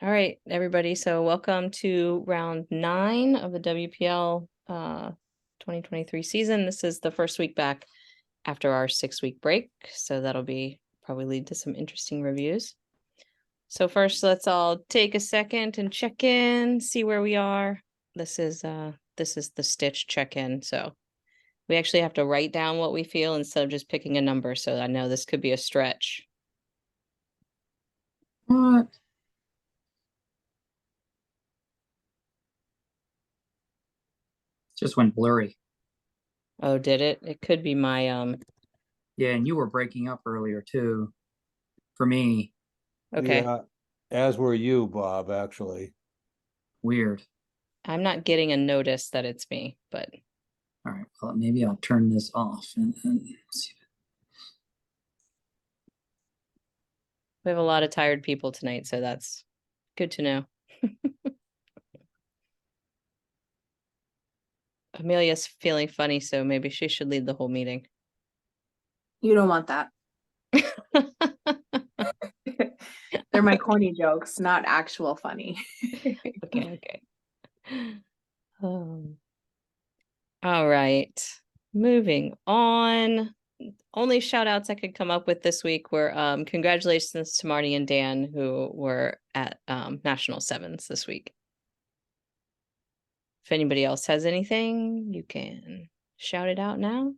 All right, everybody. So welcome to round 9 of the WPL 2023 season. This is the first week back after our 6-week break. So that'll be probably lead to some interesting reviews. So first, let's all take a second and check in, see where we are. This is the Stitch check-in. So we actually have to write down what we feel instead of just picking a number. So I know this could be a stretch. What? Just went blurry. Oh, did it? It could be my Yeah, and you were breaking up earlier too. For me, okay. Yeah, as were you, Bob, actually. weird. I'm not getting a notice that it's me, but All right, well, maybe I'll turn this off and see. we have a lot of tired people tonight, so that's good to know. Amelia's feeling funny, so maybe she should lead the whole meeting. You don't want that. They're my corny jokes, not actual funny. Okay. All right. Moving on. Only shout outs I could come up with this week were congratulations to Marty and Dan, who were at National Sevens this week. If anybody else has anything, you can shout it out now.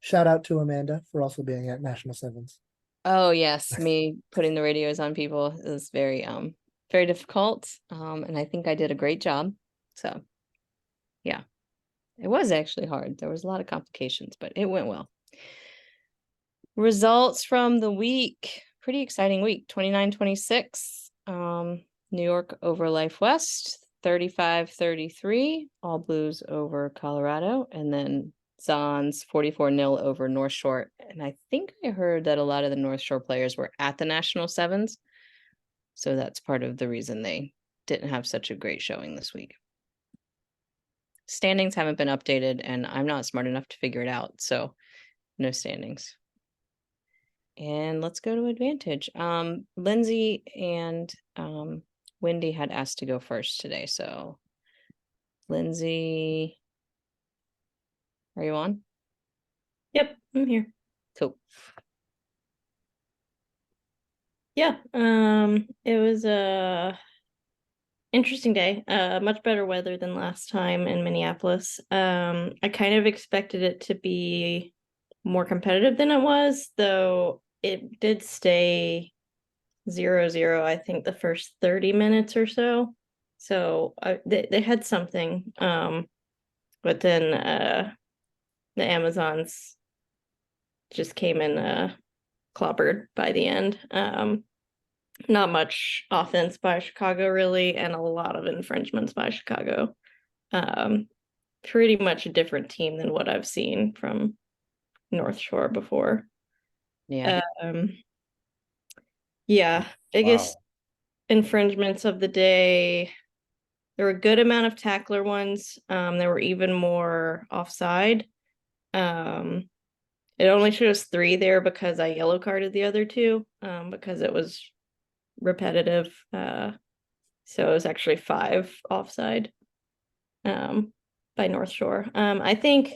Shout out to Amanda for also being at National Sevens. Oh yes, me putting the radios on people is very difficult. And I think I did a great job. So yeah, it was actually hard. There was a lot of complications, but it went well. Results from the week. Pretty exciting week. 29-26. New York over Life West. 35-33. All Blues over Colorado. And then Zons 44-0 over North Shore. And I think I heard that a lot of the North Shore players were at the National Sevens. So that's part of the reason they didn't have such a great showing this week. Standings haven't been updated, and I'm not smart enough to figure it out. So no standings. And let's go to advantage. Lindsay and Wendy had asked to go first today. So Lindsay, are you on? Yep, I'm here. Cool. Yeah, it was a interesting day. Much better weather than last time in Minneapolis. I kind of expected it to be more competitive than it was, though it did stay 0-0, I think, the first 30 minutes or so. So they had something. But then the Amazons just came in clobbered by the end. Not much offense by Chicago, really, and a lot of infringements by Chicago. Pretty much a different team than what I've seen from North Shore before. Yeah. Yeah, biggest infringements of the day. There were a good amount of tackler ones. There were even more offside. It only shows 3 there because I yellow carded the other 2, because it was repetitive. So it was actually 5 offside by North Shore. I think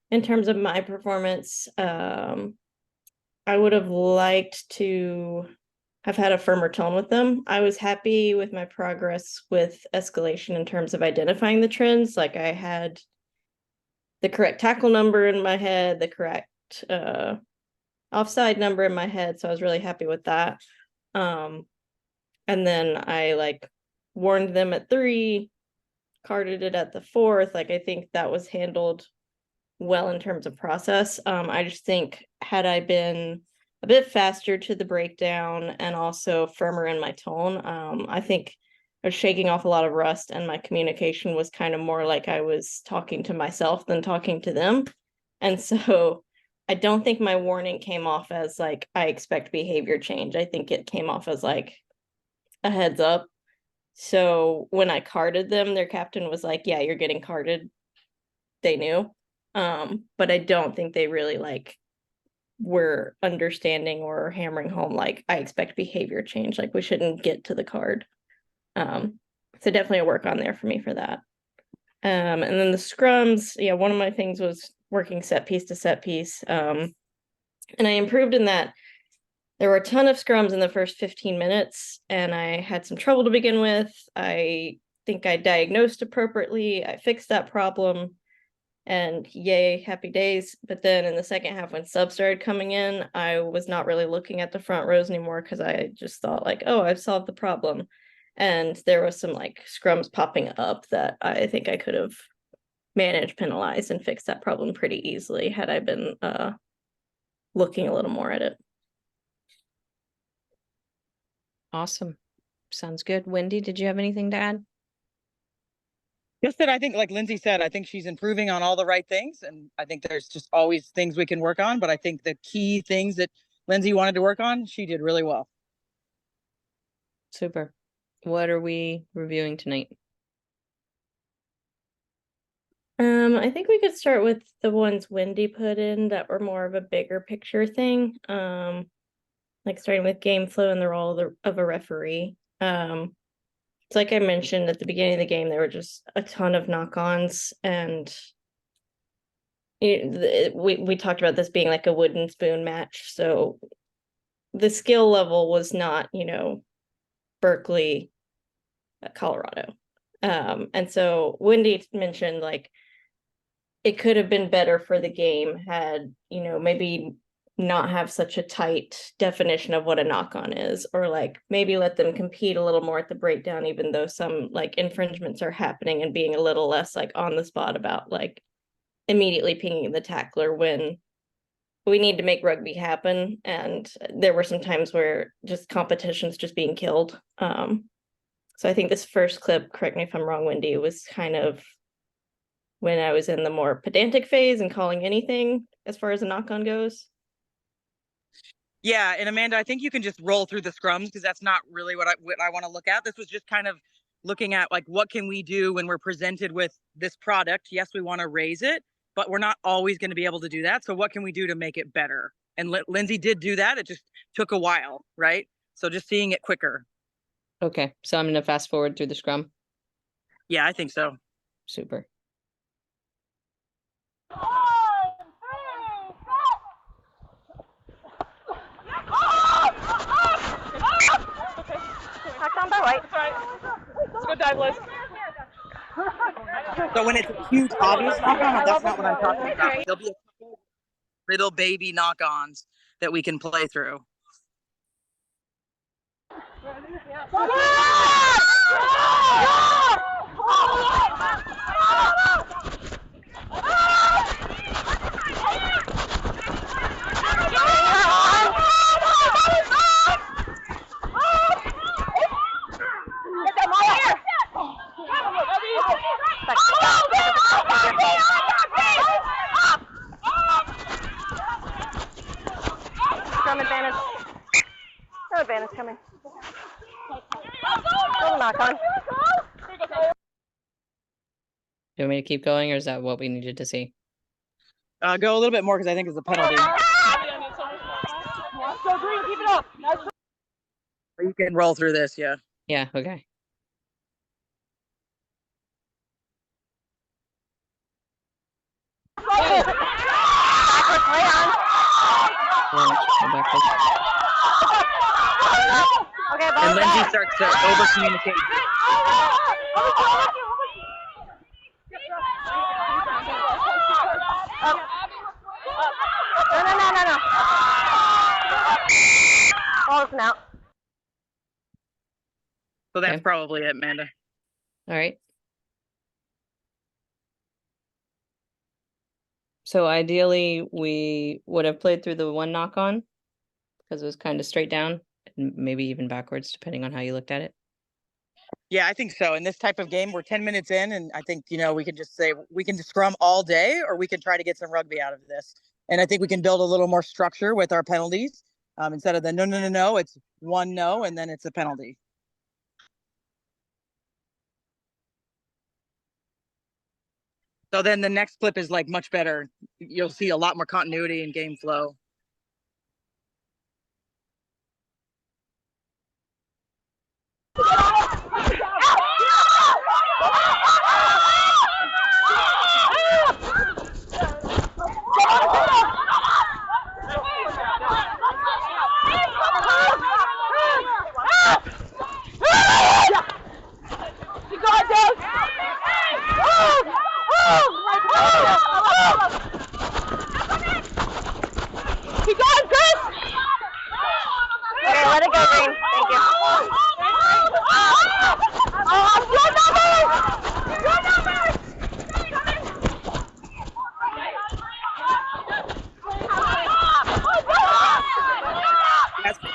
in terms of my performance, I would have liked to have had a firmer tone with them. I was happy with my progress with escalation in terms of identifying the trends. Like, I had the correct tackle number in my head, the correct offside number in my head. So I was really happy with that. And then I warned them at 3, carded it at the 4th. I think that was handled well in terms of process. I just think, had I been a bit faster to the breakdown and also firmer in my tone, I think I was shaking off a lot of rust, and my communication was kind of more like I was talking to myself than talking to them. And so I don't think my warning came off as I expect behavior change. I think it came off as a heads up. So when I carded them, their captain was like, yeah, you're getting carded. They knew. But I don't think they really we're understanding or hammering home, like, I expect behavior change, like we shouldn't get to the card. So definitely a work on there for me for that. And then the scrums, yeah, one of my things was working set piece to set piece. And I improved in that there were a ton of scrums in the first 15 minutes, and I had some trouble to begin with. I think I diagnosed appropriately. I fixed that problem, and yay, happy days. But then in the second half, when subs started coming in, I was not really looking at the front rows anymore because I just thought like, oh, I've solved the problem. And there was some like scrums popping up that I think I could have managed, penalized, and fixed that problem pretty easily had I been looking a little more at it. Awesome. Sounds good. Wendy, did you have anything to add? Just that I think, like Lindsay said, I think she's improving on all the right things. And I think there's just always things we can work on. But I think the key things that Lindsay wanted to work on, she did really well. Super. What are we reviewing tonight? I think we could start with the ones Wendy put in that were more of a bigger picture thing. Like starting with game flow and the role of a referee. It's like I mentioned at the beginning of the game, there were just a ton of knock-ons, and we talked about this being like a wooden spoon match. So the skill level was not, Berkeley, Colorado. And so Wendy mentioned like it could have been better for the game had, maybe not have such a tight definition of what a knock-on is, or like maybe let them compete a little more at the breakdown, even though some like infringements are happening, and being a little less like on the spot about like immediately pinging the tackler when we need to make rugby happen. And there were some times where just competition's just being killed. So I think this first clip, correct me if I'm wrong, Wendy, was kind of when I was in the more pedantic phase and calling anything as far as a knock-on goes. Yeah, and Amanda, I think you can just roll through the scrums because that's not really what I want to look at. This was just kind of looking at like what can we do when we're presented with this product. Yes, we want to raise it, but we're not always going to be able to do that. So what can we do to make it better? And Lindsay did do that. It just took a while, right? So just seeing it quicker. Okay, so I'm going to fast forward through the scrum. Yeah, I think so. Super. On by right. Let's go dive, Liz. So when it's a huge obvious knock-on, that's not what I'm talking about. There'll be a couple little baby knock-ons that we can play through. Scrum advantage. No advantage coming. Little knock on. Do you want me to keep going, or is that what we needed to see? Go a little bit more because I think it's a penalty. Go green, keep it up. Nice. You can roll through this, yeah. Yeah, okay. Backwards, play on. Okay, ball And Lindsay back. starts to over-communicate. Up. No. Ball's out. So that's Okay. probably it, Amanda. All right. So ideally, we would have played through the one knock-on because it was kind of straight down, and maybe even backwards, depending on how you looked at it. Yeah, I think so. In this type of game, we're 10 minutes in, and I think, we can just say we can scrum all day, or we can try to get some rugby out of this. And I think we can build a little more structure with our penalties. Instead of the no, it's one no, and then it's a penalty. So then the next clip is like much better. You'll see a lot more continuity in game flow.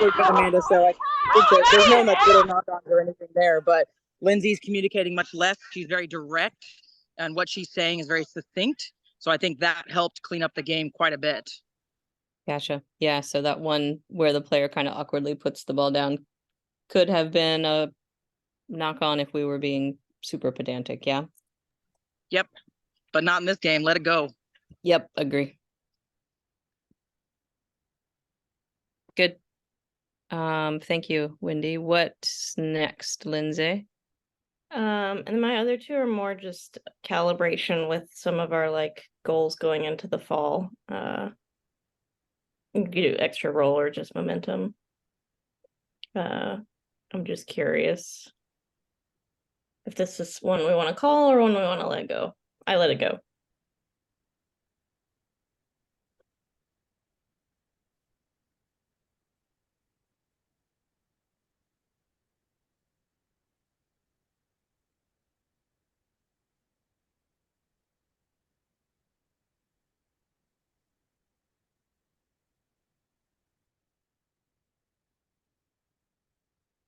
with Amanda, so I think that there's no like little knock-ons or anything there. But Lindsay's communicating much less. She's very direct, and what she's saying is very succinct. So I think that helped clean up the game quite a bit. Gotcha. Yeah, so that one where the player kind of awkwardly puts the ball down could have been a knock on if we were being super pedantic. Yeah. Yep, but not in this game. Let it go. Yep. Agree. Good. Thank you, Wendy. What's next, Lindsay? And my other two are more just calibration with some of our like goals going into the fall. You do extra roll or just momentum. I'm just curious if this is one we want to call or one we want to let go. I let it go.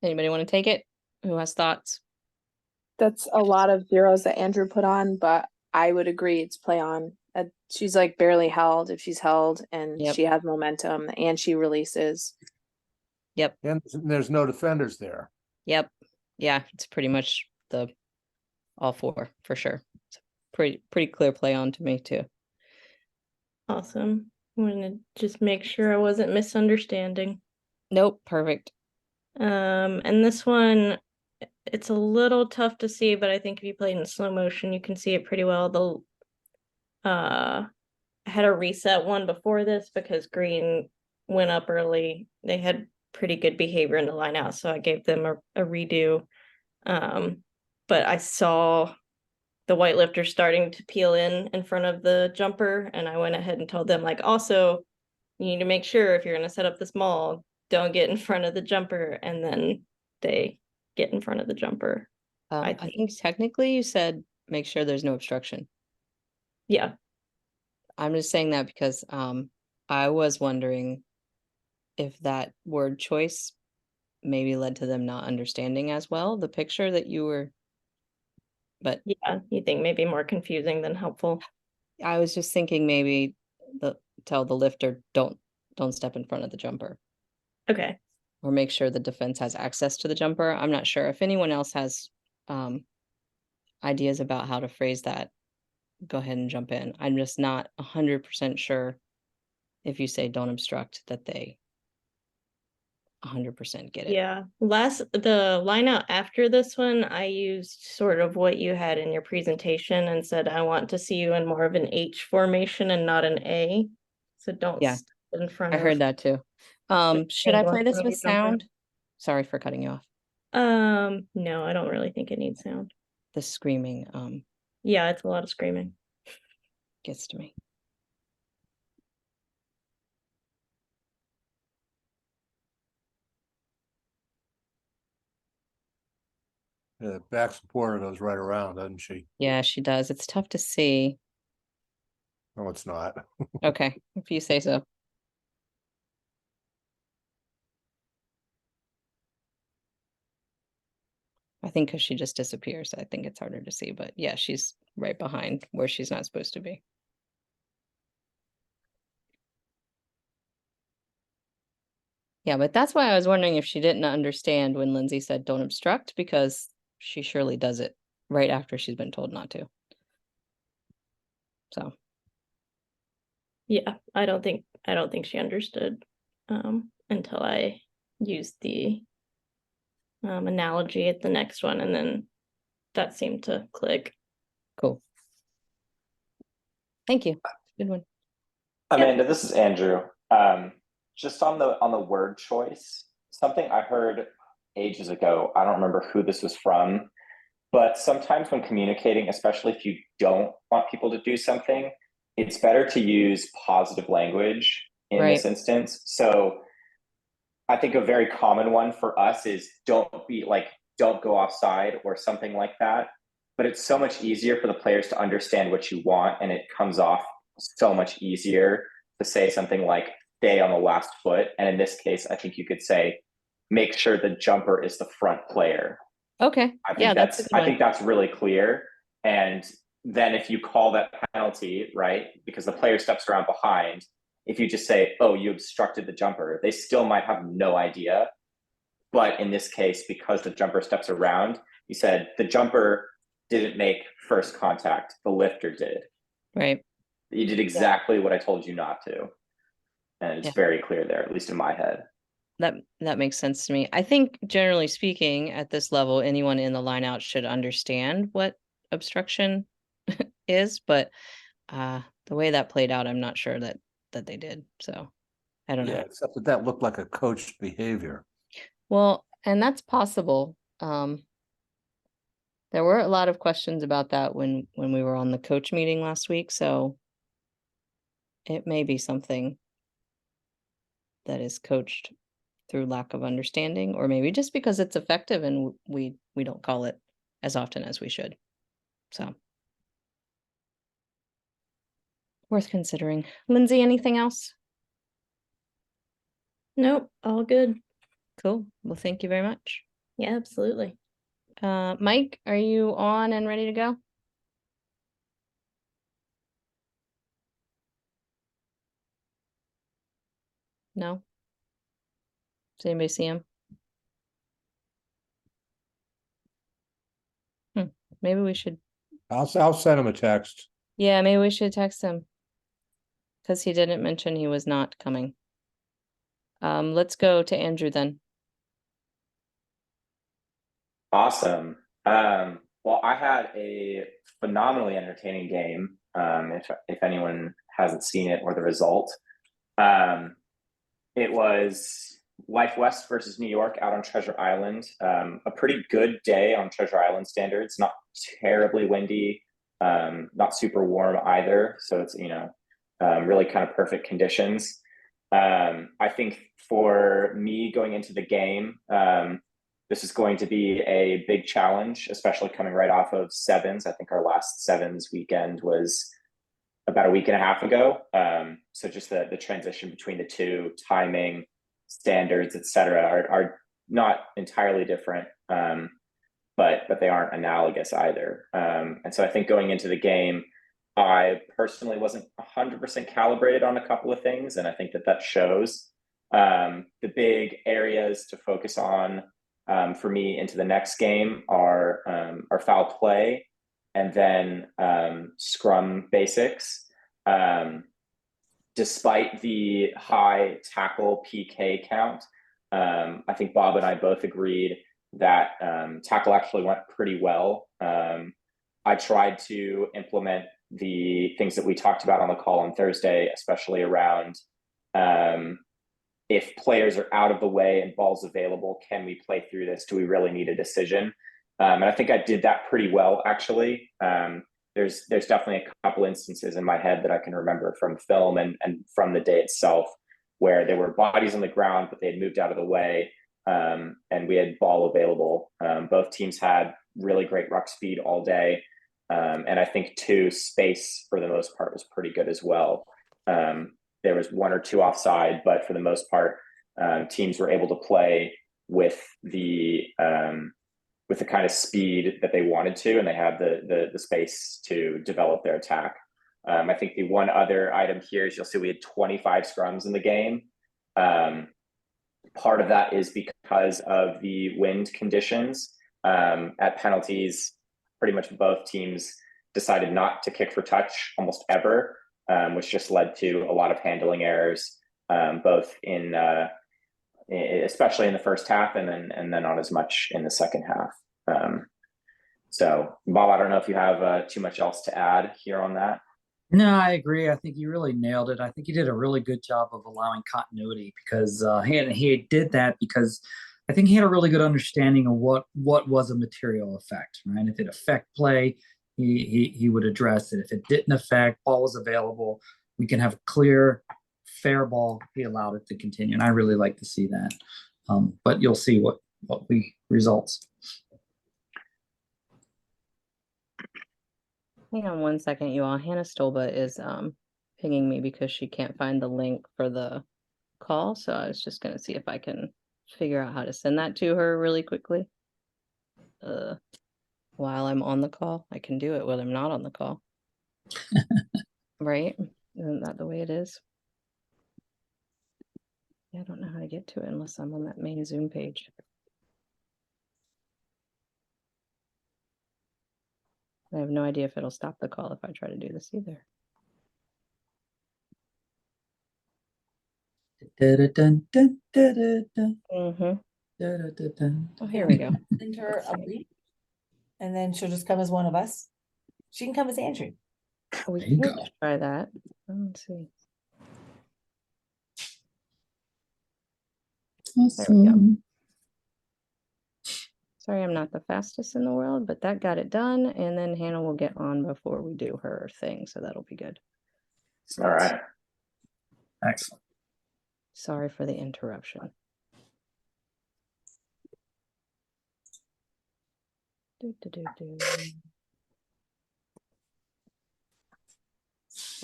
Anybody want to take it? Who has thoughts? That's a lot of zeros that Andrew put on, but I would agree it's play on. She's like barely held if she's held, and Yep. she has momentum and she releases. Yep. And there's no defenders there. Yep. Yeah, it's pretty much the all four for sure. It's pretty clear play on to me too. Awesome. I wanted to just make sure I wasn't misunderstanding. Nope, perfect. And this one, it's a little tough to see, but I think if you play in slow motion, you can see it pretty well. I had a reset one before this because green went up early. They had pretty good behavior in the line out, so I gave them a redo. But I saw the white lifters starting to peel in front of the jumper, and I went ahead and told them, like, also, you need to make sure if you're going to set up this maul, don't get in front of the jumper. And then they get in front of the jumper. I think technically you said make sure there's no obstruction. Yeah. I'm just saying that because I was wondering if that word choice maybe led to them not understanding as well the picture that you were. But yeah, you think maybe more confusing than helpful. I was just thinking maybe tell the lifter don't step in front of the jumper. Okay. Or make sure the defense has access to the jumper. I'm not sure if anyone else has ideas about how to phrase that. Go ahead and jump in. I'm just not 100% sure if you say don't obstruct that they 100% get it. Yeah. The line out after this one, I used sort of what you had in your presentation and said, I want to see you in more of an H formation and not an A. So don't Yeah. step in front I of. heard that too. Should I play this with jumper. sound? Sorry for cutting you off. No, I don't really think it needs sound. The screaming Yeah, it's a lot of screaming. gets to me. The back supporter goes right around, doesn't she? Yeah, she does. It's tough to see. No, it's not. Okay, if you say so. I think because she just disappears, I think it's harder to see. But yeah, she's right behind where she's not supposed to be. Yeah, but that's why I was wondering if she didn't understand when Lindsay said don't obstruct, because she surely does it right after she's been told not to. So Yeah, I don't think she understood until I used the analogy at the next one, and then that seemed to click. cool. Thank you. Good one. Amanda, this is Andrew. Just on the word choice, something I heard ages ago, I don't remember who this was from, but sometimes when communicating, especially if you don't want people to do something, it's better to use positive language in this instance. So I think a very common one for us is don't go offside or something like that. But it's so much easier for the players to understand what you want, and it comes off so much easier to say something like stay on the last foot. And in this case, I think you could say, make sure the jumper is the front player. Okay, I think yeah, that's a that's good I one. think that's really clear. And then if you call that penalty, right, because the player steps around behind, if you just say, oh, you obstructed the jumper, they still might have no idea. But in this case, because the jumper steps around, you said the jumper didn't make first contact, the lifter did. Right. You did exactly what I told you not to. And it's Yeah. very clear there, at least in my head. That makes sense to me. I think generally speaking, at this level, anyone in the line out should understand what obstruction is, but the way that played out, I'm not sure that they did. So I don't Yeah, know. except that looked like a coached behavior. Well, and that's possible. There were a lot of questions about that when we were on the coach meeting last week, so it may be something that is coached through lack of understanding, or maybe just because it's effective and we don't call it as often as we should. So worth considering. Lindsay, anything else? Nope, all good. Cool. Well, thank you very much. Yeah, absolutely. Mike, are you on and ready to go? No? Does anybody see him? Maybe we should, I'll send him a text. yeah, maybe we should text him. Because he didn't mention he was not coming. Let's go to Andrew then. Awesome. Well, I had a phenomenally entertaining game. If anyone hasn't seen it or the result, it was Life West versus New York out on Treasure Island. A pretty good day on Treasure Island standards. Not terribly windy, not super warm either. So it's really kind of perfect conditions. I think for me going into the game, this is going to be a big challenge, especially coming right off of sevens. I think our last sevens weekend was about a week and a half ago. So just the transition between the two, timing, standards, etc., are not entirely different, but they aren't analogous either. And so I think going into the game, I personally wasn't 100% calibrated on a couple of things, and I think that shows. The big areas to focus on for me into the next game are foul play and then scrum basics. Despite the high tackle PK count, I think Bob and I both agreed that tackle actually went pretty well. I tried to implement the things that we talked about on the call on Thursday, especially around if players are out of the way and balls available, can we play through this? Do we really need a decision? And I think I did that pretty well, actually. There's definitely a couple instances in my head that I can remember from film and from the day itself where there were bodies on the ground, but they had moved out of the way, and we had ball available. Both teams had really great ruck speed all day. And I think space for the most part was pretty good as well. There was one or two offside, but for the most part, teams were able to play with the kind of speed that they wanted to, and they had the space to develop their attack. I think the one other item here is you'll see we had 25 scrums in the game. Part of that is because of the wind conditions. At penalties, pretty much both teams decided not to kick for touch almost ever, which just led to a lot of handling errors, both especially in the first half and then not as much in the second half. So Bob, I don't know if you have too much else to add here on that. No, I agree. I think you really nailed it. I think you did a really good job of allowing continuity because he did that because I think he had a really good understanding of what was a material effect, right? If it affect play, he would address it. If it didn't affect, ball was available, we can have a clear, fair ball. He allowed it to continue, and I really like to see that. But you'll see what we results. Hang on one second, you all. Hannah Stolba is pinging me because she can't find the link for the call, so I was just gonna see if I can figure out how to send that to her really quickly. While I'm on the call, I can do it when I'm not on the call. Right? Isn't that the way it is? Yeah, I don't know how to get to it unless I'm on that main Zoom page. I have no idea if it'll stop the call if I try to do this either. Mm-hmm. Oh, here we go. Send her a link, and then she'll just come as one of us. She can come as Andrew. We There you could go. try that. Let's see. There we go. Sorry, I'm not the fastest in the world, but that got it done. And then Hannah will get on before we do her thing, so that'll be good. All right. Excellent. Sorry for the interruption.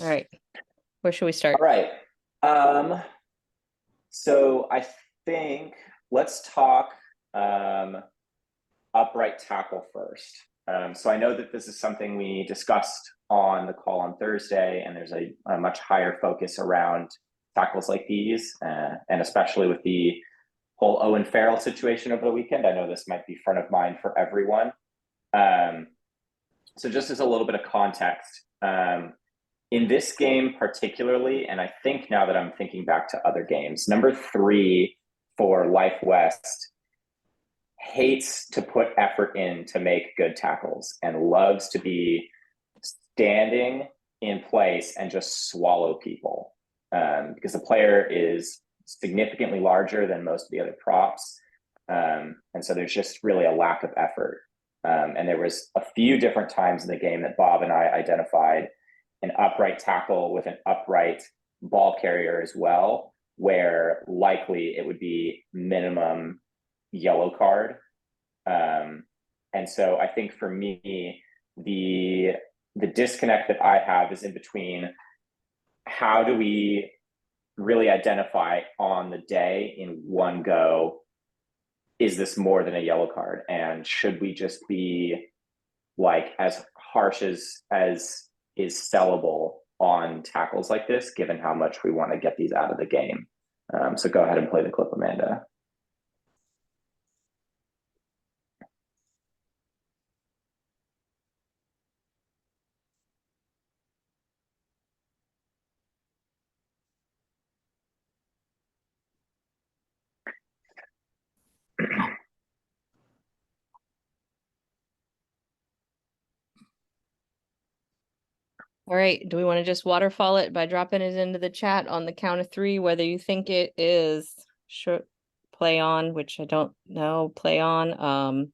All right. Where should we start? All right. So I think let's talk upright tackle first. So I know that this is something we discussed on the call on Thursday, and there's a much higher focus around tackles like these, and especially with the whole Owen Farrell situation over the weekend. I know this might be front of mind for everyone. So just as a little bit of context, in this game particularly, and I think now that I'm thinking back to other games, number 3 for Life West hates to put effort in to make good tackles and loves to be standing in place and just swallow people, because the player is significantly larger than most of the other props. And so there's just really a lack of effort. And there was a few different times in the game that Bob and I identified an upright tackle with an upright ball carrier as well, where likely it would be minimum yellow card. And so I think for me, the disconnect that I have is in between how do we really identify on the day in one go, is this more than a yellow card? And should we just be like as harsh as is sellable on tackles like this, given how much we want to get these out of the game? So go ahead and play the clip, Amanda. All right. Do we want to just waterfall it by dropping it into the chat on the count of 3, whether you think it is play on, which I don't know, play on,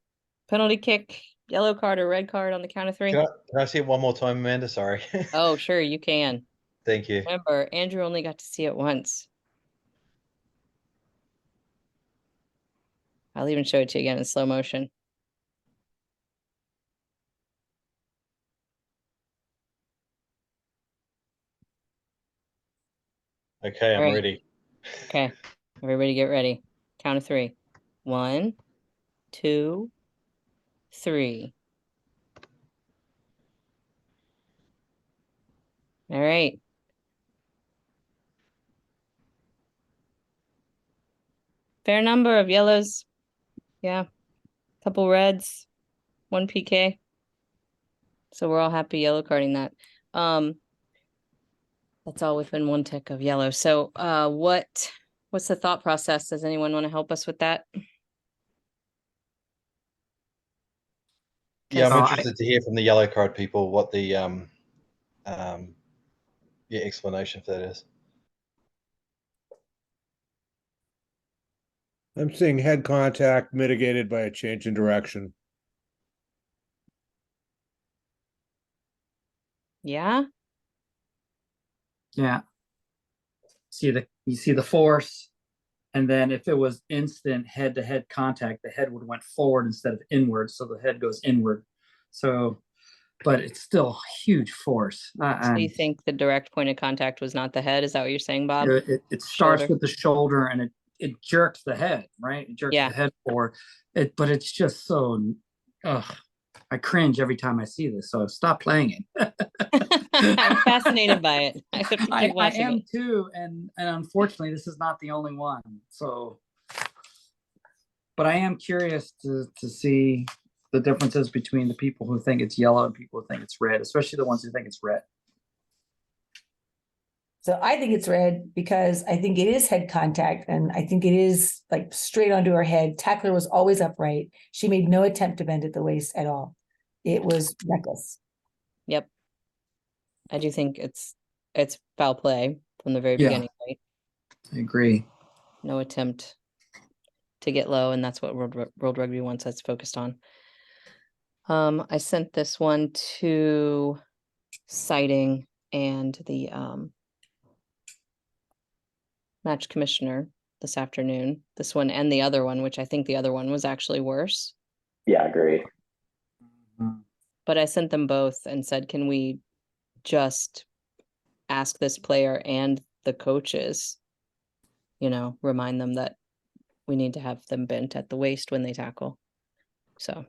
penalty kick, yellow card or red card on the count of 3? Can I see it one more time, Amanda? Sorry. Oh, sure, you can. Thank you. Remember, Andrew only got to see it once. I'll even show it to you again in slow motion. Okay, I'm ready. Okay, everybody get ready. Count of 3. 1, 2, 3. All right. Fair number of yellows. Yeah. Couple reds, 1 PK. So we're all happy yellow carding that. That's all within 1 tick of yellow. So what's the thought process? Does anyone want to help us with that? Yeah, I'm So interested to hear from the yellow card people what the explanation for that is. I'm seeing head contact mitigated by a change in direction. Yeah. yeah, you see the force, and then if it was instant head-to-head contact, the head would have went forward instead of inward, so the head goes inward. So but it's still huge force. So you think the direct point of contact was not the head? Is that what you're saying, Bob? It starts Shoulder. with the shoulder and it jerks the head, right? It jerks Yeah. the head forward. But it's just so, I cringe every time I see this. So stop playing it. I'm fascinated by it. I have to keep I watching am it. too, and unfortunately, this is not the only one. So, but I am curious to see the differences between the people who think it's yellow and people who think it's red, especially the ones who think it's red. So I think it's red because I think it is head contact, and I think it is like straight onto her head. Tackler was always upright. She made no attempt to bend at the waist at all. It was reckless. Yep. I do think it's foul play from the very Yeah. beginning, right? I agree. No attempt to get low, and that's what World Rugby wants us focused on. I sent this one to citing and the match commissioner this afternoon. This one and the other one, which I think the other one was actually worse. Yeah, agree. But I sent them both and said, can we just ask this player and the coaches, remind them that we need to have them bent at the waist when they tackle. So.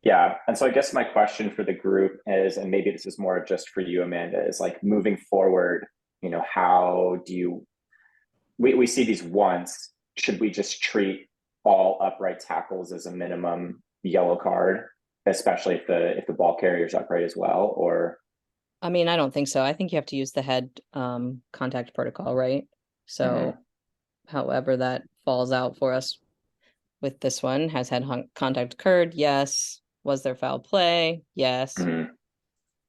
Yeah. And so I guess my question for the group is, and maybe this is more just for you, Amanda, is like moving forward, how do we see these once, should we just treat all upright tackles as a minimum yellow card, especially if the ball carrier's upright as well? Or I mean, I don't think so. I think you have to use the head contact protocol, right? So however that falls out for us with this one, has head contact occurred? Yes. Was there foul play? Yes.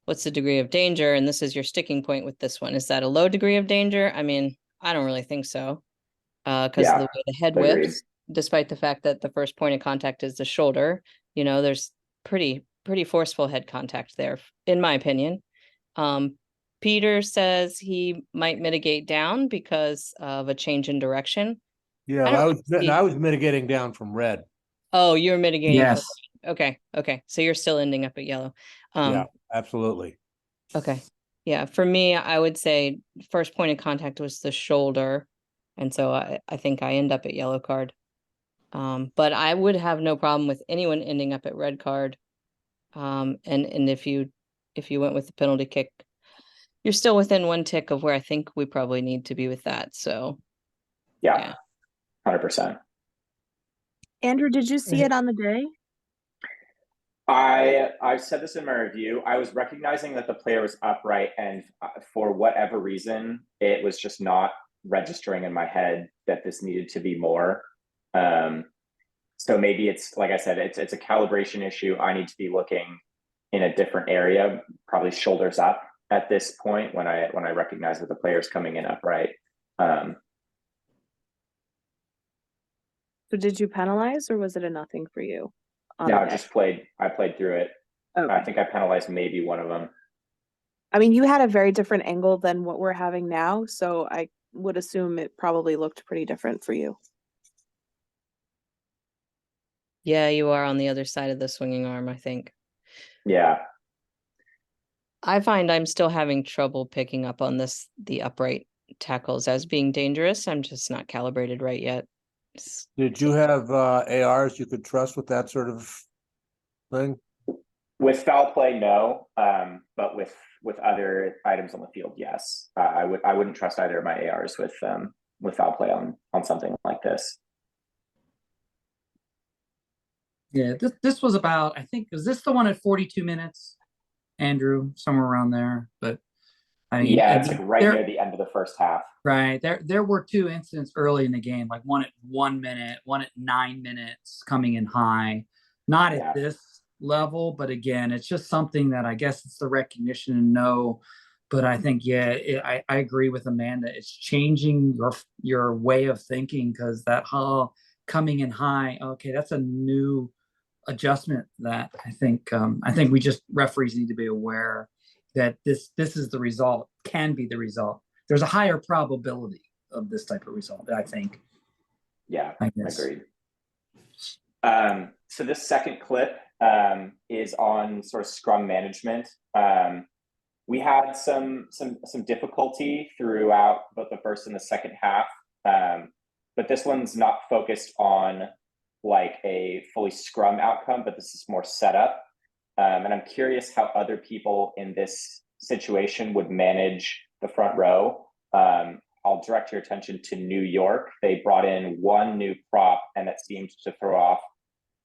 What's the degree of danger? And this is your sticking point with this one. Is that a low degree of danger? I mean, I don't really think so. Because of the way the head whips, despite the fact that the first point of contact is the shoulder, there's pretty forceful head contact there, in my opinion. Peter says he might mitigate down because of a change in direction. Yeah, I was mitigating down from red. Oh, you're mitigating. Yes. Okay. So you're still ending up at yellow. Yeah, absolutely. Okay. Yeah. For me, I would say first point of contact was the shoulder. And so I think I end up at yellow card. But I would have no problem with anyone ending up at red card. And if you went with the penalty kick, you're still within one tick of where I think we probably need to be with that. So yeah. 100%. Andrew, did you see it on the day? I said this in my review. I was recognizing that the player was upright, and for whatever reason, it was just not registering in my head that this needed to be more. So maybe it's, like I said, it's a calibration issue. I need to be looking in a different area, probably shoulders up at this point when I recognize that the player's coming in upright. So did you penalize, or was it a nothing for you? No, I played through it. Okay. I think I penalized maybe one of them. I mean, you had a very different angle than what we're having now, so I would assume it probably looked pretty different for you. yeah, you are on the other side of the swinging arm, I think. Yeah. I find I'm still having trouble picking up on the upright tackles as being dangerous. I'm just not calibrated right yet. Did you have ARs you could trust with that sort of thing? With foul play, no. But with other items on the field, yes. I wouldn't trust either of my ARs with foul play on something like this. Yeah, this was about, I think, is this the one at 42 minutes, Andrew? Somewhere around there. But it's like right near the end of the first half. Right. There were two incidents early in the game, like one at 1 minute, one at 9 minutes coming in high. Not at this level, but again, it's just something that I guess it's the recognition and know. But I think, I agree with Amanda. It's changing your way of thinking, because that whole coming in high, okay, that's a new adjustment that I think we just referees need to be aware that this is the result, can be the result. There's a higher probability of this type of result, I think. Yeah, agreed. So this second clip, is on sort of scrum management. We had some difficulty throughout both the first and the second half, but this one's not focused on like a fully scrum outcome, but this is more setup. And I'm curious how other people in this situation would manage the front row. I'll direct your attention to New York. They brought in one new prop, and that seemed to throw off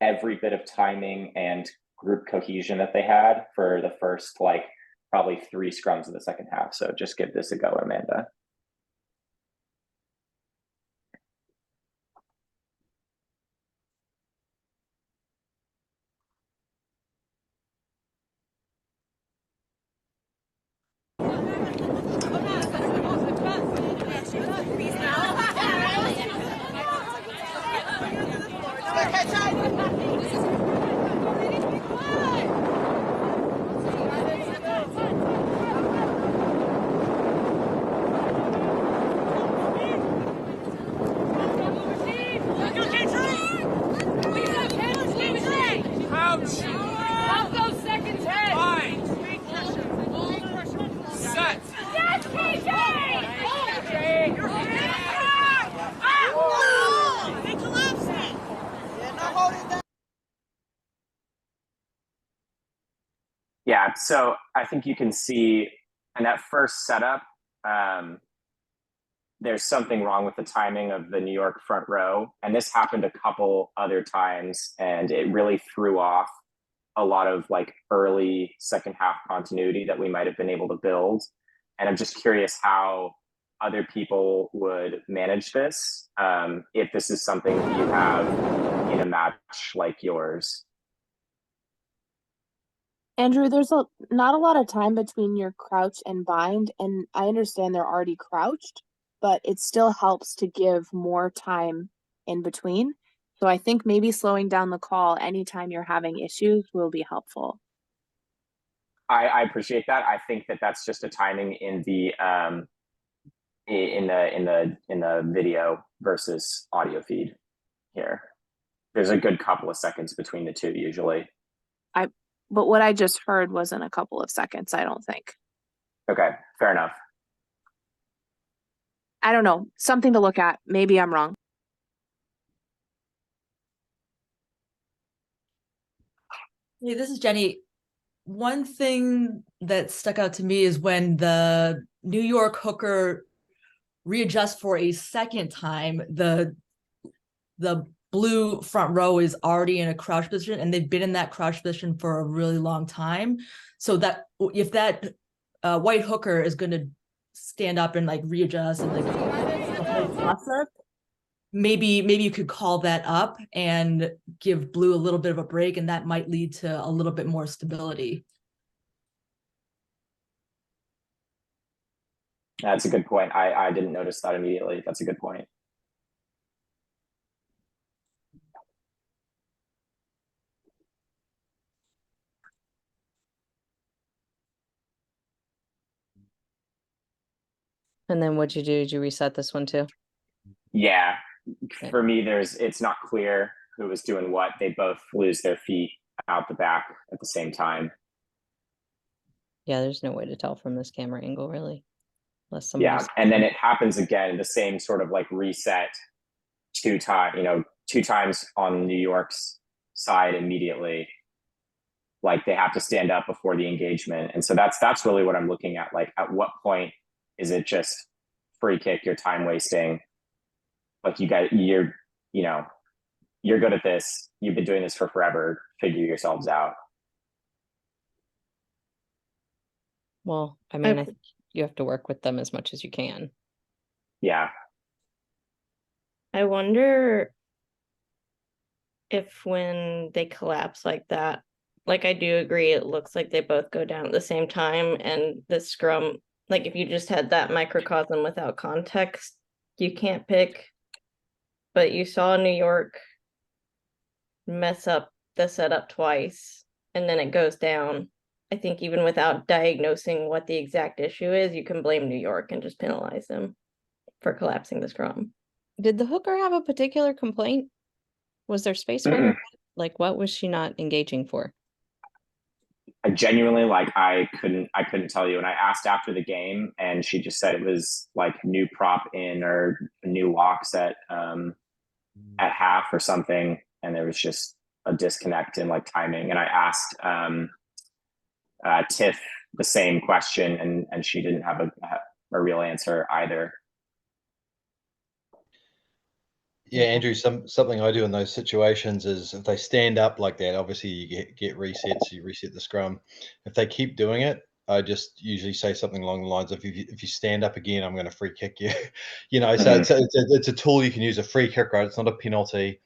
every bit of timing and group cohesion that they had for the first, like, probably 3 scrums of the second half. So just give this a go, Amanda. Yeah, so I think you can see in that first setup, there's something wrong with the timing of the New York front row. And this happened a couple other times, and it really threw off a lot of like early second half continuity that we might have been able to build. And I'm just curious how other people would manage this, if this is something that you have in a match like yours. Andrew, there's not a lot of time between your crouch and bind, and I understand they're already crouched, but it still helps to give more time in between. So I think maybe slowing down the call anytime you're having issues will be helpful. I appreciate that. I think that that's just a timing in the video versus audio feed here. There's a good couple of seconds between the two usually. But what I just heard wasn't a couple of seconds, I don't think. Okay, fair enough. I don't know. Something to look at. Maybe I'm wrong. Hey, this is Jenny. One thing that stuck out to me is when the New York hooker readjusts for a second time, the blue front row is already in a crouch position, and they've been in that crouch position for a really long time. So that if that white hooker is going to stand up and like readjust and like the whole process, maybe you could call that up and give blue a little bit of a break, and that might lead to a little bit more stability. That's a good point. I didn't notice that immediately. That's a good point. And then what'd you do? Did you reset this one too? Yeah, Okay. for me, it's not clear who was doing what. They both lose their feet out the back at the same time. Yeah, there's no way to tell from this camera angle really. Unless Yeah, and then it happens again, the same sort of like reset 2 times on New York's side immediately. Like they have to stand up before the engagement. And so that's really what I'm looking at. Like at what point is it just free kick, you're time wasting? Like you're good at this. You've been doing this for forever. Figure yourselves out. Well, I mean, I think you have to work with them as much as you can. Yeah. I wonder if when they collapse like that, like I do agree, it looks like they both go down at the same time, and the scrum, like if you just had that microcosm without context, you can't pick. But you saw New York mess up the setup twice, and then it goes down. I think even without diagnosing what the exact issue is, you can blame New York and just penalize them for collapsing the scrum. Did the hooker have a particular complaint? Was there space for her? Like, what was she not engaging for? I genuinely, like, I couldn't tell you. And I asked after the game, and she just said it was like new prop in or new locks at half or something, and there was just a disconnect in like timing. And I asked Tiff the same question, and she didn't have a real answer either. Yeah, Andrew, something I do in those situations is if they stand up like that, obviously you get resets, you reset the scrum. If they keep doing it, I just usually say something along the lines of, if you stand up again, I'm going to free kick you. You know, so it's a tool you can use, a free kick, right? It's not a penalty.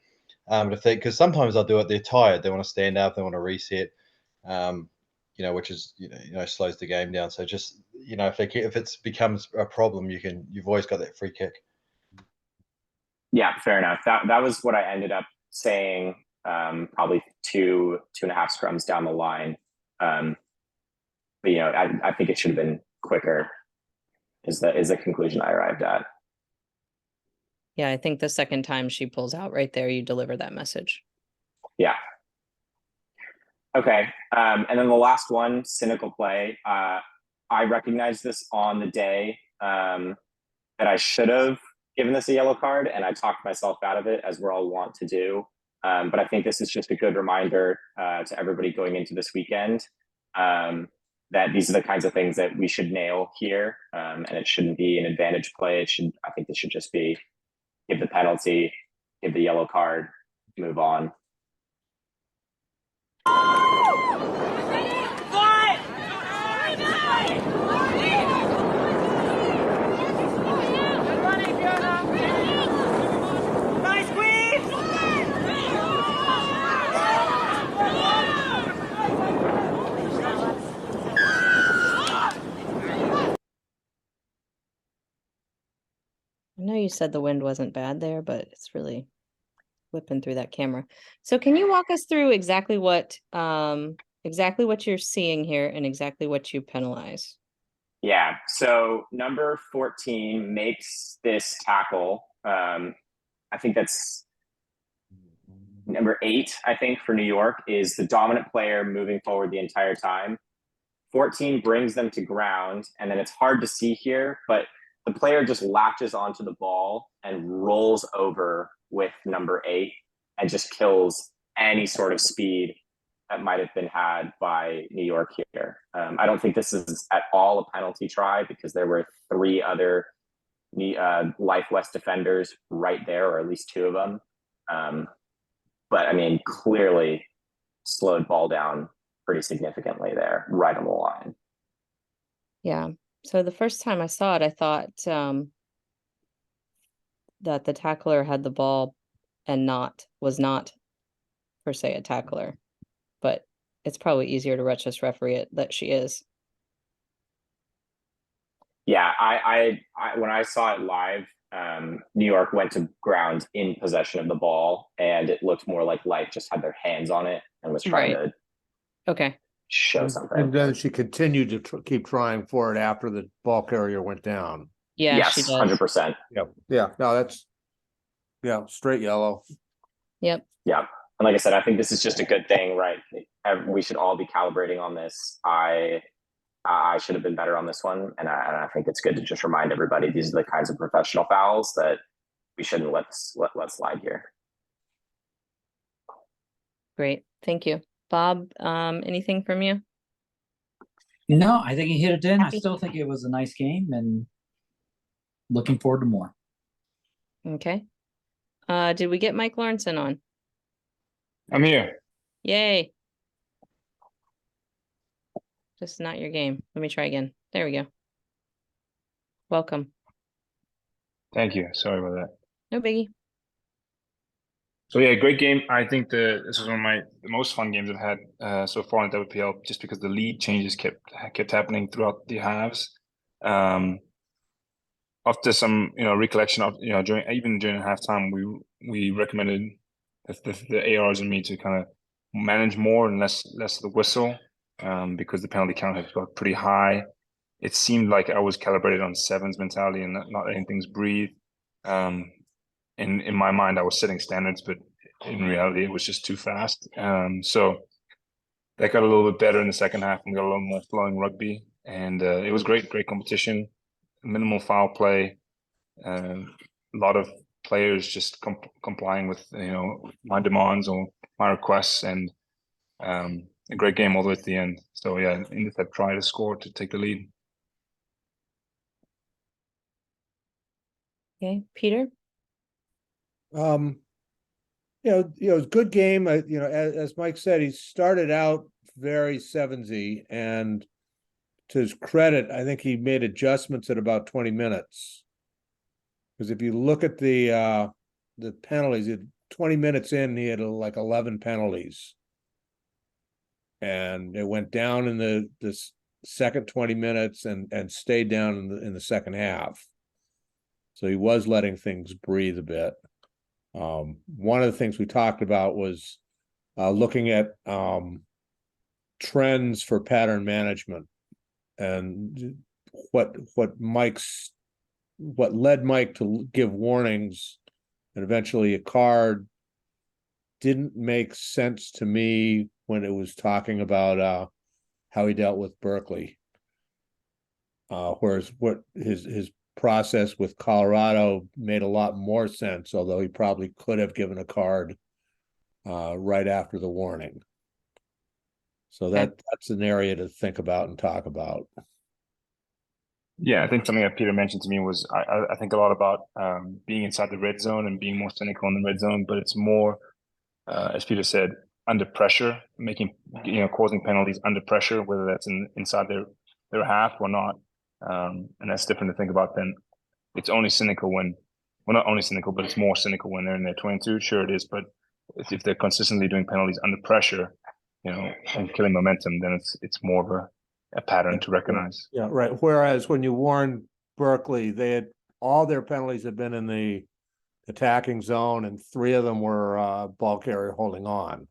But because sometimes they'll do it, they're tired, they want to stand up, they want to reset, you know, which is slows the game down. So just if it becomes a problem, you've always got that free kick. Yeah, fair enough. That was what I ended up saying, probably two and a half scrums down the line. But I think it should have been quicker. Is the conclusion I arrived at. Yeah, I think the second time she pulls out right there, you deliver that message. Yeah. Okay. And then the last one, cynical play. I recognized this on the day that I should have given this a yellow card, and I talked myself out of it, as we're all want to do. But I think this is just a good reminder to everybody going into this weekend that these are the kinds of things that we should nail here, and it shouldn't be an advantage play. I think this should just be give the penalty, give the yellow card, move on. I know you said the wind wasn't bad there, but it's really whipping through that camera. So can you walk us through exactly what you're seeing here and exactly what you penalize? Yeah, so number 14 makes this tackle. I think that's number 8, I think, for New York, is the dominant player moving forward the entire time. 14 brings them to ground, and then it's hard to see here, but the player just latches onto the ball and rolls over with number 8 and just kills any sort of speed that might have been had by New York here. I don't think this is at all a penalty try, because there were 3 other Life West defenders right there, or at least 2 of them. But I mean, clearly slowed ball down pretty significantly there, right on the line. Yeah. So the first time I saw it, I thought that the tackler had the ball and was not per se a tackler, but it's probably easier to just referee it that she is. Yeah, I when I saw it live, New York went to ground in possession of the ball, and it looked more like Life just had their hands on it and was trying to show something. And then she continued to keep trying for it after the ball carrier went down. Yeah, yes, she does. 100%. Yep. Yeah. No, that's straight yellow. Yep. Yeah. And like I said, I think this is just a good thing, right? We should all be calibrating on this. I should have been better on this one, and I think it's good to just remind everybody these are the kinds of professional fouls that we shouldn't let slide here. Great, thank you, Bob. Anything from you? No, I think he hit it in. Happy? I still think it was a nice game, and looking forward to more. Okay. Did we get Mike Lawrenson on? I'm here. Yay. Just not your game. Let me try again. There we go. Welcome. Thank you. Sorry about that. No biggie. So yeah, great game. I think this was one of the most fun games I've had so far in WPL, just because the lead changes kept happening throughout the halves. After some recollection of during halftime, we recommended the ARs and me to kind of manage more and less the whistle, because the penalty count had got pretty high. It seemed like I was calibrated on sevens mentality and not letting things breathe. In my mind, I was setting standards, but in reality, it was just too fast. So that got a little bit better in the second half, and we got a little more flowing rugby, and it was great competition, minimal foul play, a lot of players just complying with my demands or my requests, and a great game all the way to the end. So yeah, Inditech tried to score to take the lead. Okay, Peter. It was a good game. As Mike said, he started out very 7-y, and to his credit, I think he made adjustments at about 20 minutes. Because if you look at the penalties, 20 minutes in, he had like 11 penalties. And it went down in the second 20 minutes and stayed down in the second half. So he was letting things breathe a bit. One of the things we talked about was looking at trends for pattern management, and what led Mike to give warnings and eventually a card didn't make sense to me when it was talking about how he dealt with Berkeley. Whereas what his process with Colorado made a lot more sense, although he probably could have given a card right after the warning. So that's an area to think about and talk about. Yeah, I think something that Peter mentioned to me was I think a lot about being inside the red zone and being more cynical in the red zone, but it's more, as Peter said, under pressure, causing penalties under pressure, whether that's inside their half or not. And that's different to think about than it's only cynical when, well, not only cynical, but it's more cynical when they're in their 22. Sure, it is, but if they're consistently doing penalties under pressure, and killing momentum, then it's more of a pattern to recognize. Yeah, right. Whereas when you warned Berkeley, all their penalties had been in the attacking zone, and 3 of them were ball carrier holding on,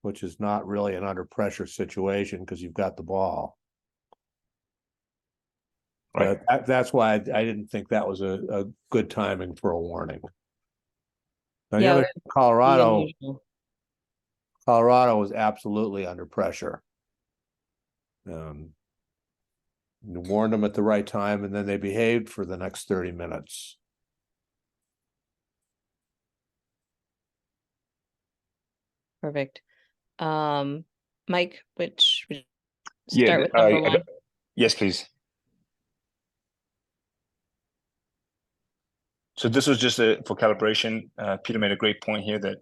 which is not really an under pressure situation because you've got the ball. Right. That's why I didn't think that was a good timing for a warning. On the Yeah, other, Colorado unusual. was absolutely under pressure. You warned them at the right time, and then they behaved for the next 30 minutes. Perfect. Mike, which Yeah, start with number one. Yes, please. So this was just for calibration. Peter made a great point here that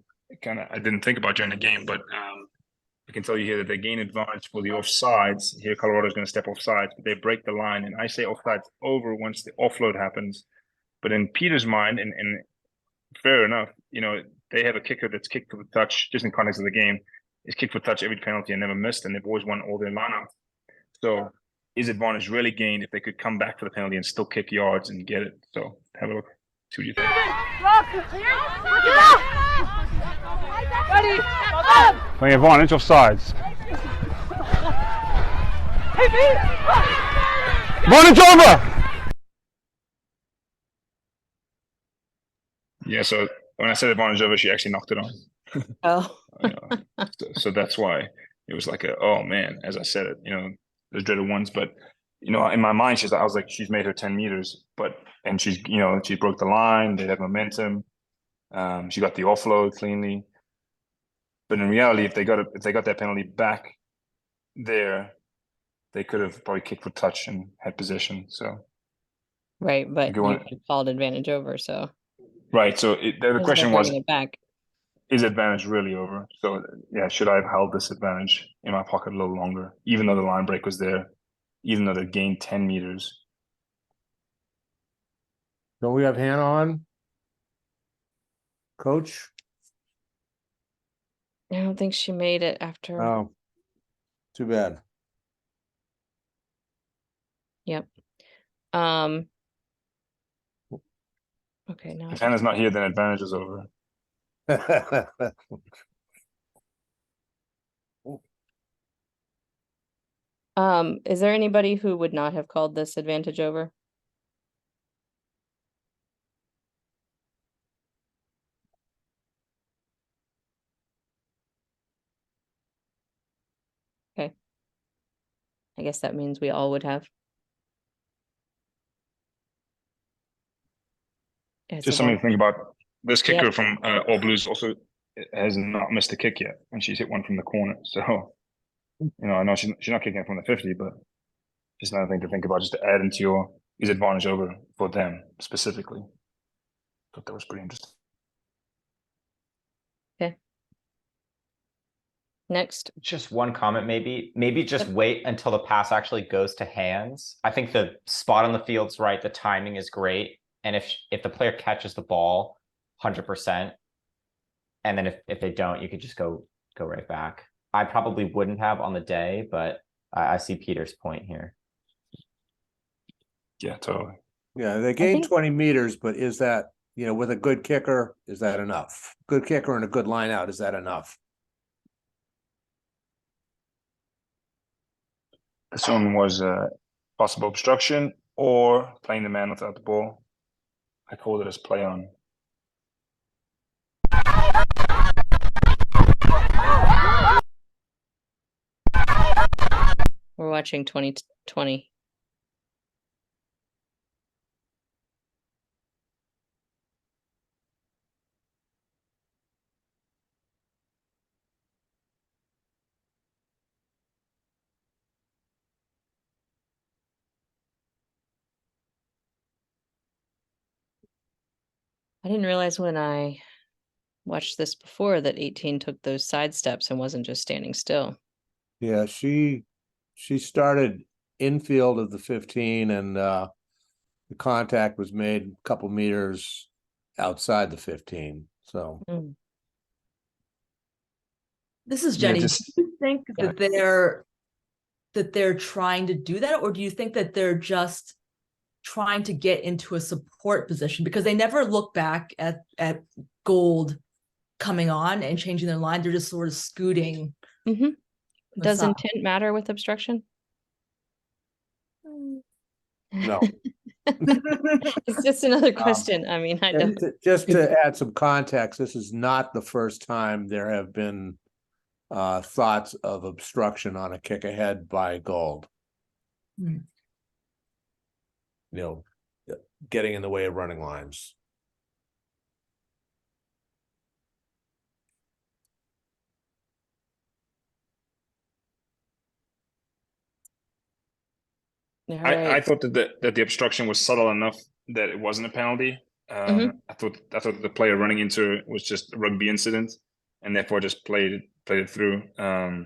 I didn't think about during the game, but I can tell you here that they gain advantage for the offsides. Here, Colorado is going to step offsides, but they break the line, and I say offsides over once the offload happens. But in Peter's mind, and fair enough, they have a kicker that's kicked for the touch, just in context of the game, is kicked for touch every penalty and never missed, and they've always won all their lineouts. So is advantage really gained if they could come back for the penalty and still kick yards and get it? So have a look. See what you think. Playing advantage of sides. Advantage over! Yeah, so when I said advantage over, she actually knocked it on. Oh. So that's why it was like oh man, as I said it, the dreaded ones. But in my mind, I was like, she's made her 10 meters, and she's she broke the line. They had momentum. She got the offload cleanly. But in reality, if they got that penalty back there, they could have probably kicked for touch and had possession. So right, but you called advantage over, so right. So the question was, it back. Is advantage really over? So yeah, should I have held this advantage in my pocket a little longer, even though the line break was there, even though they gained 10 meters? Don't we have Hannah on? Coach? I don't think she made it after. Oh, too bad. Yep. Okay, now If Hannah's not here, then advantage is over. Is there anybody who would not have called this advantage over? I guess that means we all would have. It's Just a something ball. to think about. This kicker Yep. from All Blues also has not missed a kick yet, and she's hit one from the corner. So, I know she's not kicking it from the 50, but just another thing to think about, just to add into your his advantage over for them specifically. Thought that was pretty interesting. Okay. Next. Just one comment, maybe just wait until the pass actually goes to hands. I think the spot on the field's right. The timing is great. And if the player catches the ball 100%, and then if they don't, you could just go right back. I probably wouldn't have on the day, but I see Peter's point here. Yeah, totally. Yeah, they gained 20 meters, but is that, with a good kicker, is that enough? Good kicker and a good line out, is that enough? This one was possible obstruction or playing the man without the ball. I called it as play on. We're watching 2020. I didn't realize when I watched this before that 18 took those side steps and wasn't just standing still. Yeah, she started infield of the 15 and the contact was made a couple meters outside the 15. So This is Yeah, Jenny. just- Do you think that they're trying to do that, or do you think that they're just trying to get into a support position? Because they never look back at Gold coming on and changing their line. They're just sort of scooting. Does intent matter with obstruction? no. It's just another question. I mean, I don't. Just to add some context, this is not the first time there have been thoughts of obstruction on a kick ahead by Gold. Getting in the way of running lines. I thought that the obstruction was subtle enough that it wasn't a penalty. I thought the player running into it was just a rugby incident, and therefore just played it through. I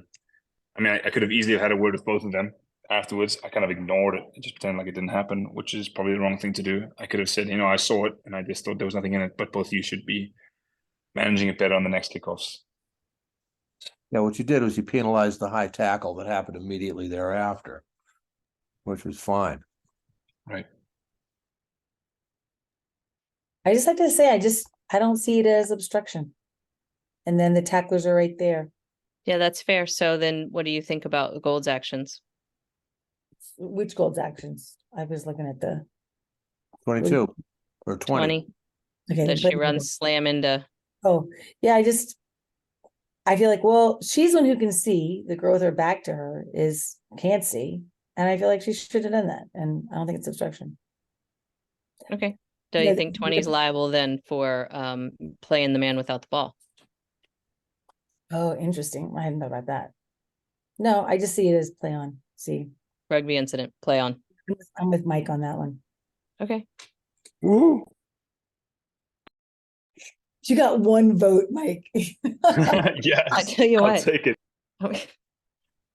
mean, I could have easily had a word with both of them afterwards. I kind of ignored it and just pretended like it didn't happen, which is probably the wrong thing to do. I could have said, I saw it and I just thought there was nothing in it, but both of you should be managing it better on the next kickoffs. Yeah, what you did was you penalized the high tackle that happened immediately thereafter, which was fine. Right. I just have to say, I don't see it as obstruction. And then the tacklers are right there. Yeah, that's fair. So then what do you think about Gold's actions? Which Gold's actions? I was looking at the 22 or 20. Okay. That she runs slam into. Oh, yeah, I feel like, well, she's one who can see. The girl with her back to her can't see. And I feel like she should have done that. And I don't think it's obstruction. Okay. Do you think 20 is liable then for playing the man without the ball? Oh, interesting. I hadn't thought about that. No, I just see it as play on. See. Rugby incident, play on. I'm with Mike on that one. Okay. Ooh. You got one vote, Mike. Yes. I tell you I'll what. take it.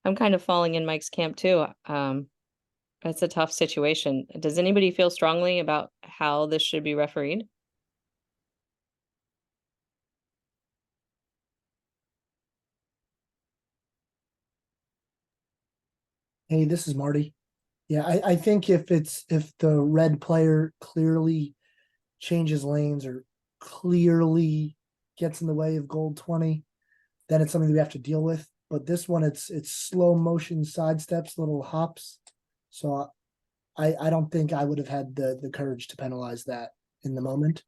I'm kind of falling in Mike's camp too. It's a tough situation. Does anybody feel strongly about how this should be refereed? Hey, this is Marty. Yeah, I think if the red player clearly changes lanes or clearly gets in the way of Gold 20, then it's something that we have to deal with. But this one, it's slow motion sidesteps, little hops. So I don't think I would have had the courage to penalize that in the moment.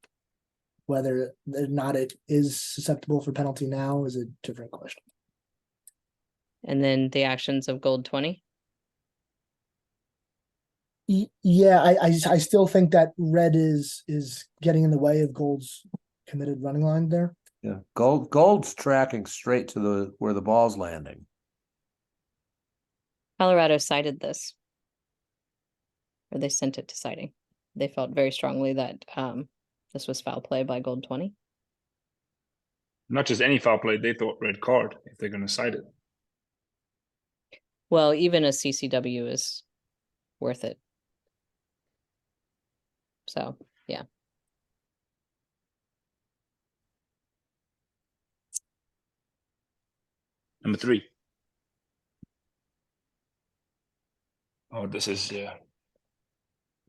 Whether or not it is susceptible for penalty now is a different question. And then the actions of Gold 20? Yeah, I still think that red is getting in the way of gold's committed running line there. Yeah, gold's tracking straight to where the ball's landing. Colorado cited this. Or they sent it to citing. They felt very strongly that this was foul play by gold 20. Not just any foul play, they thought red card if they're going to cite it. Well, even a CCW is worth it. So, yeah. Number 3. Oh, this is, yeah.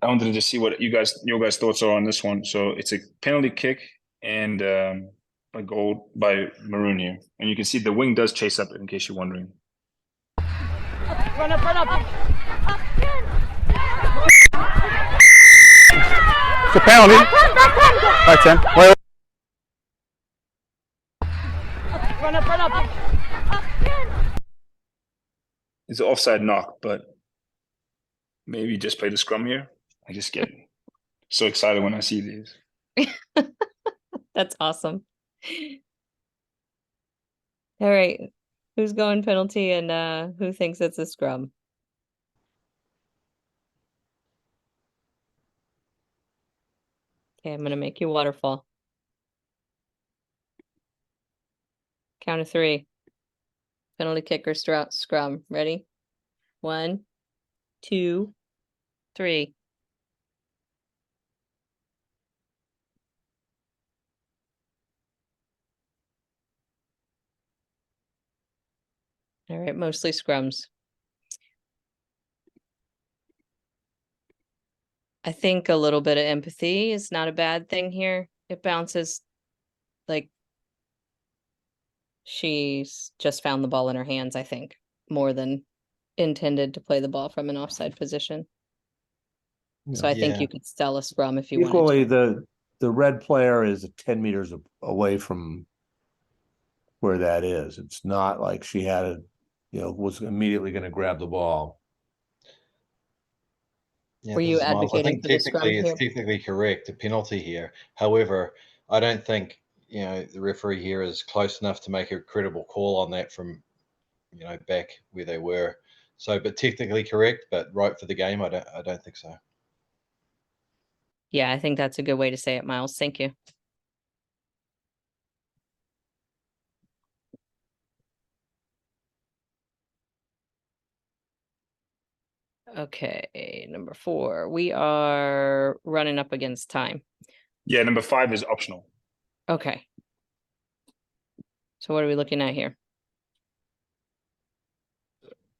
I wanted to just see what your guys' thoughts are on this one. So it's a penalty kick and a goal by Maroon here. And you can see the wing does chase up, in case you're wondering. Run up, run up. It's a penalty. Right, 10. Wait. Run up, run up. It's an offside knock, but maybe just play the scrum here. I just get so excited when I see these. That's awesome. All right. Who's going penalty and who thinks it's a scrum? Okay, I'm gonna make you waterfall. Count of 3. Penalty kick or scrum. Ready? 1, 2, 3. All right, mostly scrums. I think a little bit of empathy is not a bad thing here. It bounces like she's just found the ball in her hands, I think, more than intended to play the ball from an offside position. So I think Yeah. you could sell a scrum if you Equally, wanted to. the red player is 10 meters away from where that is. It's not like she had was immediately going to grab the ball. Yeah, Were this you is Miles. I advocating think for the scrum technically it's here? technically correct, a penalty here. However, I don't think, the referee here is close enough to make a credible call on that from, back where they were. So, but technically correct, but right for the game, I don't think so. Yeah, I think that's a good way to say it, Miles. Thank you. Okay, number 4. We are running up against time. Yeah, number 5 is optional. Okay. So what are we looking at here?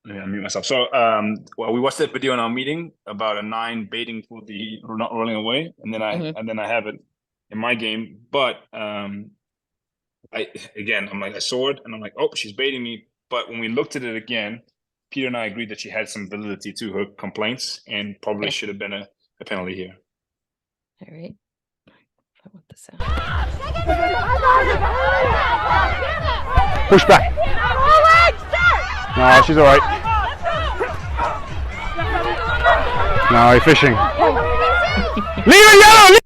Yeah, I mute myself. So, well, we watched that video in our meeting about a 9 baiting for the not rolling away, and then I have it in my game. But I'm like, I saw it, and I'm like, oh, she's baiting me. But when we looked at it again, Peter and I agreed that she had some validity to her complaints, and probably should have been a penalty here. All right. I want this out. Push back. No, she's all right. No, you're fishing. Leave it yellow.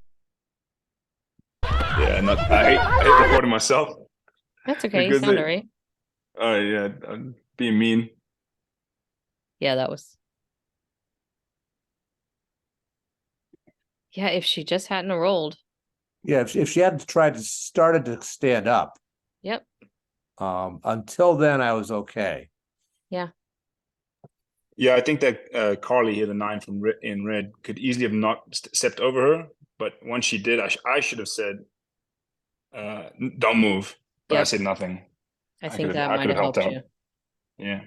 Yeah, I hate recording myself. That's okay. You sound all right. Oh yeah, I'm being mean. Yeah, that was. Yeah, if she just hadn't rolled. Yeah, if she hadn't started to stand up. Yep. Until then, I was okay. Yeah. Yeah, I think that Carly here, the 9 from in red, could easily have not stepped over her. But once she did, I should have said, "Don't move." But I said nothing. I think that might have helped you. Yeah.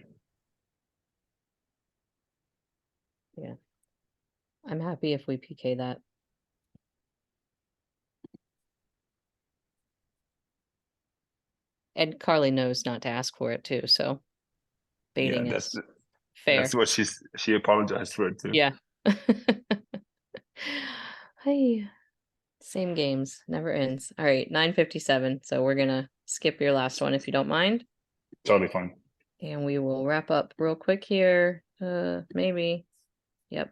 Yeah. I'm happy if we PK that. And Carly knows not to ask for it too, so baiting is fair. That's what she apologized for it too. Yeah. Hey, same games, never ends. All right, 9:57. So we're gonna skip your last one if you don't mind. Totally fine. And we will wrap up real quick here. Maybe. Yep.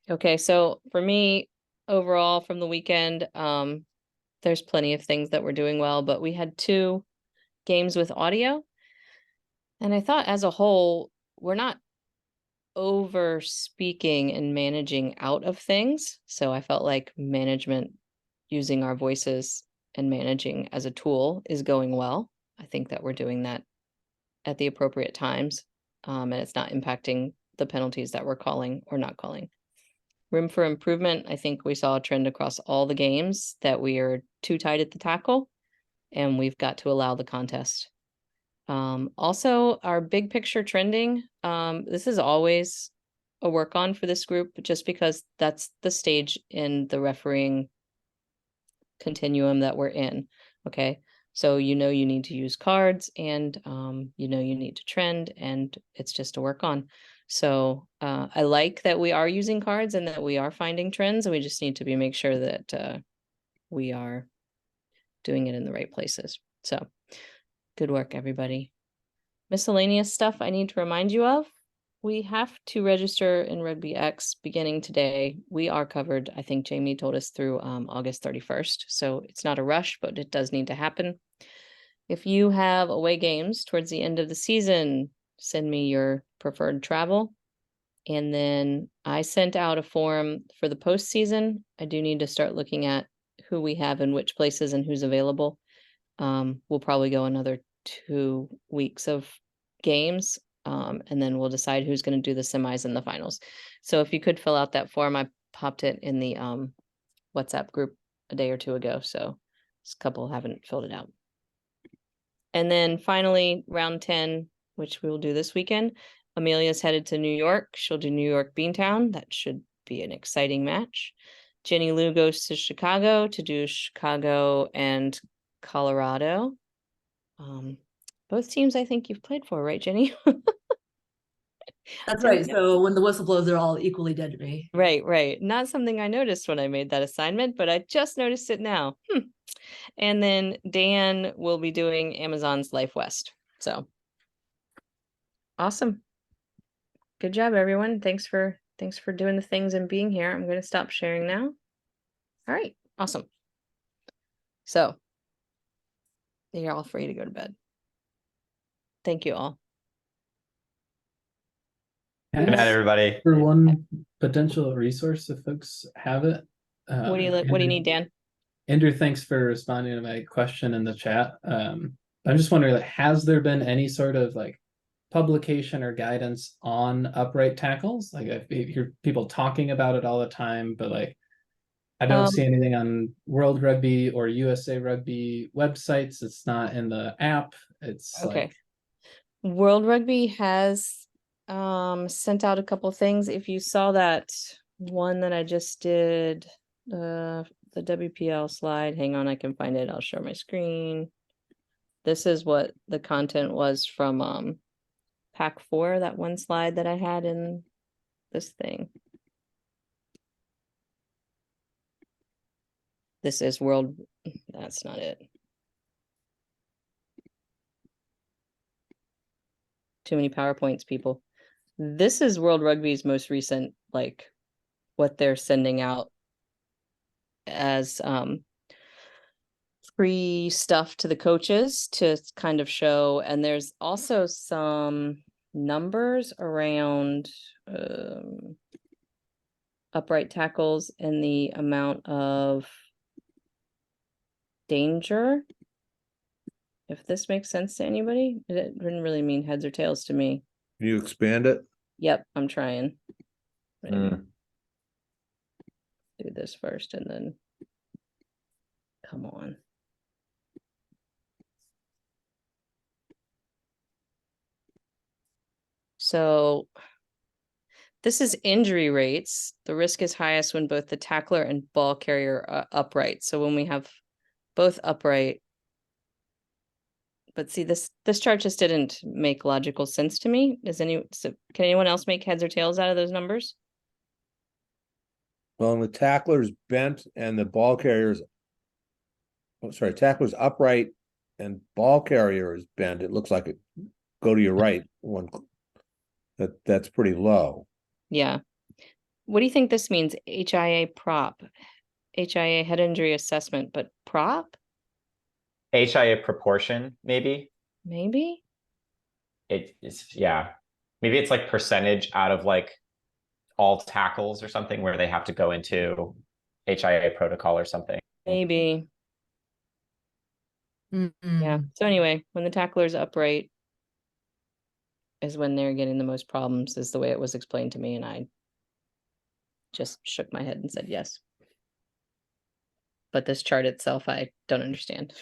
Okay, so for me, overall from the weekend, there's plenty of things that we're doing well, but we had 2 games with audio. And I thought as a whole, we're not over speaking and managing out of things. So I felt like management using our voices and managing as a tool is going well. I think that we're doing that at the appropriate times. And it's not impacting the penalties that we're calling or not calling. Room for improvement. I think we saw a trend across all the games that we are too tight at the tackle, and we've got to allow the contest. Also, our big picture trending. This is always a work on for this group, just because that's the stage in the refereeing continuum that we're in. Okay. So you need to use cards, and you need to trend, and it's just a work on. So I like that we are using cards and that we are finding trends, and we just need to make sure that we are doing it in the right places. So good work, everybody. Miscellaneous stuff I need to remind you of. We have to register in Rugby X beginning today. We are covered. I think Jamie told us through August 31st. So it's not a rush, but it does need to happen. If you have away games towards the end of the season, send me your preferred travel. And then I sent out a form for the postseason. I do need to start looking at who we have in which places and who's available. We'll probably go another 2 weeks of games, and then we'll decide who's going to do the semis and the finals. So if you could fill out that form, I popped it in the WhatsApp group a day or 2 ago. So a couple haven't filled it out. And then finally, round 10, which we will do this weekend. Amelia's headed to New York. She'll do New York Beantown. That should be an exciting match. Jenny Lou goes to Chicago to do Chicago and Colorado. Both teams I think you've played for, right, Jenny? That's right. So when the whistle blows, they're all equally dead to me. Right. Not something I noticed when I made that assignment, but I just noticed it now. And then Dan will be doing Amazon's Life West. So awesome. Good job, everyone. Thanks for doing the things and being here. I'm going to stop sharing now. All right. Awesome. So you're all free to go to bed. Thank you all. Good night, everybody. For one potential resource, if folks have it. What do you need, Dan? Andrew, thanks for responding to my question in the chat. I'm just wondering, like, has there been any sort of like publication or guidance on upright tackles? Like, I hear people talking about it all the time, but like, I don't see anything on World Rugby or USA Rugby websites. It's not in the app. It's okay. like World Rugby has sent out a couple things. If you saw that one that I just did, the WPL slide, hang on, I can find it. I'll share my screen. This is what the content was from Pack 4, that one slide that I had in this thing. This is World, that's not it. Too many PowerPoints, people. This is World Rugby's most recent, like, what they're sending out as free stuff to the coaches to kind of show. And there's also some numbers around upright tackles and the amount of danger. If this makes sense to anybody, it didn't really mean heads or tails to me. Can you expand it? Yep, I'm trying. Do this first and then come on. So this is injury rates. The risk is highest when both the tackler and ball carrier are upright. So when we have both upright, but see, this chart just didn't make logical sense to me. Can anyone else make heads or tails out of those numbers? Well, the tackler's bent and the ball carrier's, tackler's upright and ball carrier is bent. It looks like it go to your right one. That's pretty low. Yeah. What do you think this means? HIA prop, HIA head injury assessment, but prop? HIA proportion, maybe. Maybe? It's yeah. Maybe it's like percentage out of like all tackles or something where they have to go into HIA protocol or something. Maybe. Yeah. So anyway, when the tackler's upright is when they're getting the most problems, is the way it was explained to me, and I just shook my head and said yes. But this chart itself, I don't understand.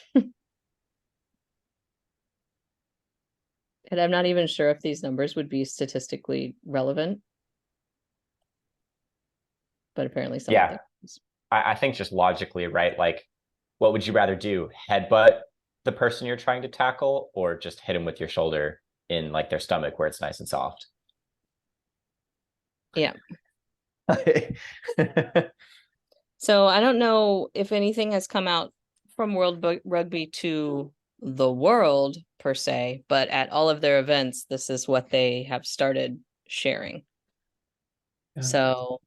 And I'm not even sure if these numbers would be statistically relevant. But apparently some of Yeah. them. I think just logically, right? Like, what would you rather do? Headbutt the person you're trying to tackle, or just hit them with your shoulder in like their stomach where it's nice and soft? Yeah. So I don't know if anything has come out from World Rugby to the world per se, but at all of their events, this is what they have started sharing. Yeah. So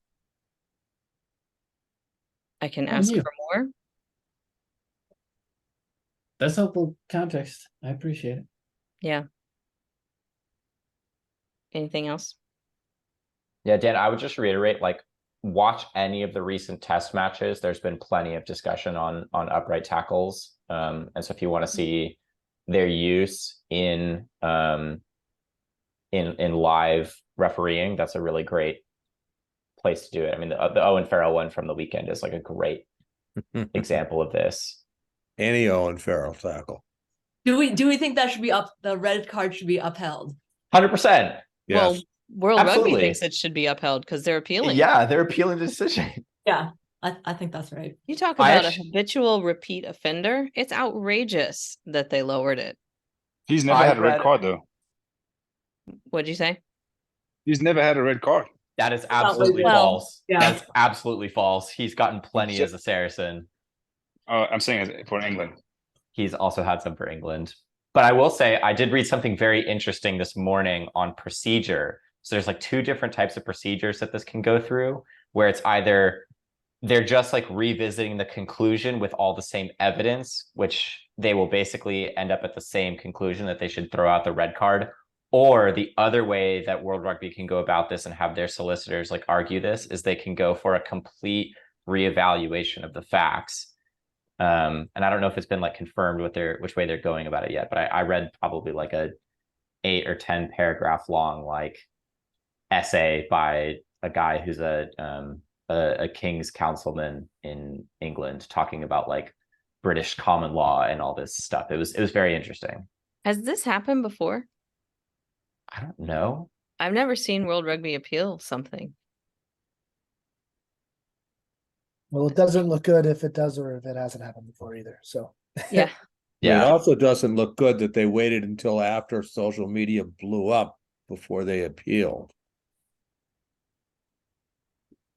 I can ask you. for more. That's helpful context. I appreciate it. Yeah. Anything else? Yeah, Dan, I would just reiterate, like, watch any of the recent test matches. There's been plenty of discussion on upright tackles. And so if you want to see their use in live refereeing, that's a really great place to do it. I mean, the Owen Farrell one from the weekend is like a great example of this. Any Owen Farrell tackle. Do we think that should be up? The red card should be upheld. 100%. Yes. Well, World Absolutely. Rugby thinks it should be upheld because they're appealing. Yeah, they're appealing the decision. Yeah, I think that's right. You talk about a habitual repeat offender. It's outrageous that they lowered it. He's never had a red card though. What'd you say? He's never had a red card. That is absolutely Well, false. yeah. That's absolutely false. He's gotten plenty as a Saracen. I'm saying for England. He's also had some for England. But I will say, I did read something very interesting this morning on procedure. So there's like two different types of procedures that this can go through, where it's either they're just like revisiting the conclusion with all the same evidence, which they will basically end up at the same conclusion that they should throw out the red card. Or the other way that World Rugby can go about this and have their solicitors like argue this is they can go for a complete reevaluation of the facts. And I don't know if it's been like confirmed which way they're going about it yet, but I read probably like a 8 or 10 paragraph long like essay by a guy who's a King's councilman in England talking about like British common law and all this stuff. It was very interesting. Has this happened before? I don't know. I've never seen World Rugby appeal something. Well, it doesn't look good if it does or if it hasn't happened before either. So Yeah. It also doesn't look good that they waited until after social media blew up before they appealed.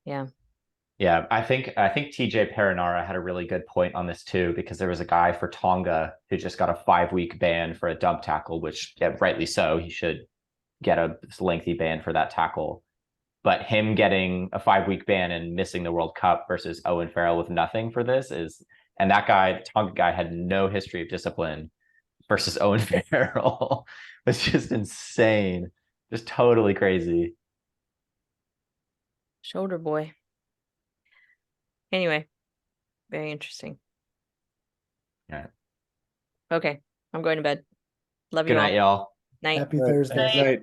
Yeah. Yeah, I think TJ Perinara had a really good point on this too, because there was a guy for Tonga who just got a 5-week ban for a dump tackle, which rightly so, he should get a lengthy ban for that tackle. But him getting a 5-week ban and missing the World Cup versus Owen Farrell with nothing for this and that guy, Tonga guy, had no history of discipline versus Owen Farrell. It's just insane. Just totally crazy. Shoulder boy. Anyway, very interesting. Yeah. Okay, I'm going to bed. Love Good you night, all. y'all. Night. happy Thursday. Night.